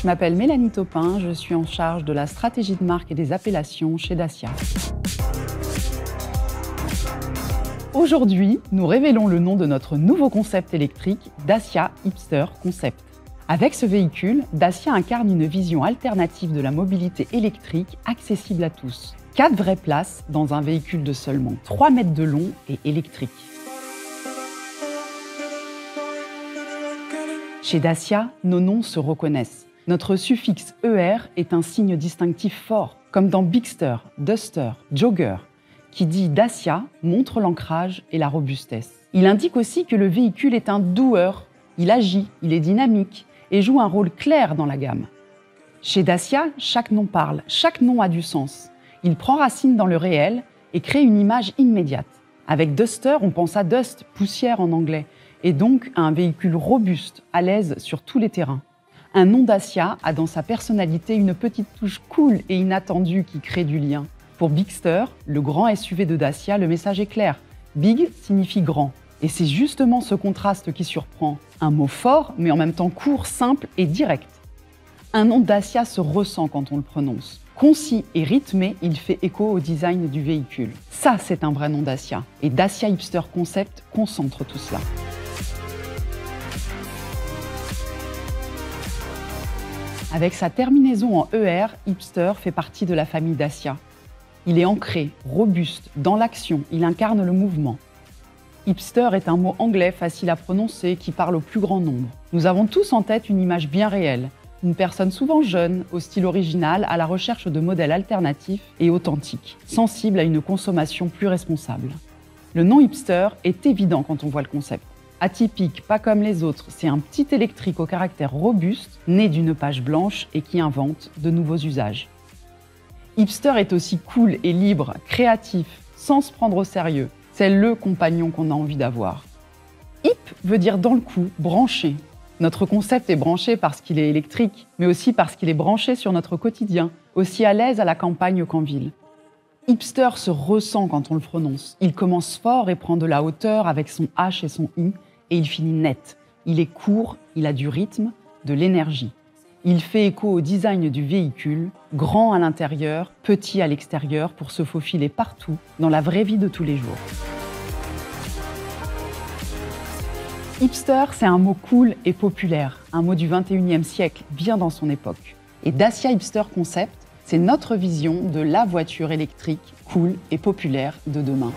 Je m'appelle Mélanie Taupin, je suis en charge de la stratégie de marque et des appellations chez Dacia. Aujourd'hui, nous révélons le nom de notre nouveau concept électrique, Dacia Hipster Concept. Avec ce véhicule, Dacia incarne une vision alternative de la mobilité électrique accessible à tous. 4 vraies places dans un véhicule de seulement 3 mètres de long et électrique. Chez Dacia, nos noms se reconnaissent. Notre suffixe ER est un signe distinctif fort, comme dans Bigster, Duster, Jogger, qui dit Dacia montre l'ancrage et la robustesse. Il indique aussi que le véhicule est un doueur, il agit, il est dynamique et joue un rôle clair dans la gamme. Chez Dacia, chaque nom parle, chaque nom a du sens. Il prend racine dans le réel et crée une image immédiate. Avec Duster, on pense à dust, poussière en anglais, et donc à un véhicule robuste, à l'aise sur tous les terrains. Un nom Dacia a dans sa personnalité une petite touche cool et inattendue qui crée du lien. Pour Bigster, le grand SUV de Dacia, le message est clair. Big signifie grand. Et c'est justement ce contraste qui surprend. Un mot fort, mais en même temps court, simple et direct. Un nom Dacia se ressent quand on le prononce. Concis et rythmé, il fait écho au design du véhicule. Ça, c'est un vrai nom Dacia. Et Dacia Hipster Concept concentre tout cela. Avec sa terminaison en ER, Hipster fait partie de la famille Dacia. Il est ancré, robuste, dans l'action, il incarne le mouvement. Hipster est un mot anglais facile à prononcer qui parle au plus grand nombre. Nous avons tous en tête une image bien réelle, une personne souvent jeune, au style original, à la recherche de modèles alternatifs et authentiques, sensible à une consommation plus responsable. Le nom Hipster est évident quand on voit le concept. Atypique, pas comme les autres, c'est un petit électrique au caractère robuste, né d'une page blanche et qui invente de nouveaux usages. Hipster est aussi cool et libre, créatif, sans se prendre au sérieux. C'est le compagnon qu'on a envie d'avoir. Hip veut dire dans le coup, branché. Notre concept est branché parce qu'il est électrique, mais aussi parce qu'il est branché sur notre quotidien, aussi à l'aise à la campagne qu'en ville. Hipster se ressent quand on le prononce. Il commence fort et prend de la hauteur avec son H et son I, et il finit net. Il est court, il a du rythme, de l'énergie. Il fait écho au design du véhicule, grand à l'intérieur, petit à l'extérieur, pour se faufiler partout, dans la vraie vie de tous les jours. Hipster, c'est un mot cool et populaire, un mot du 21e siècle, bien dans son époque. Et Dacia Hipster Concept, c'est notre vision de la voiture électrique cool et populaire de demain.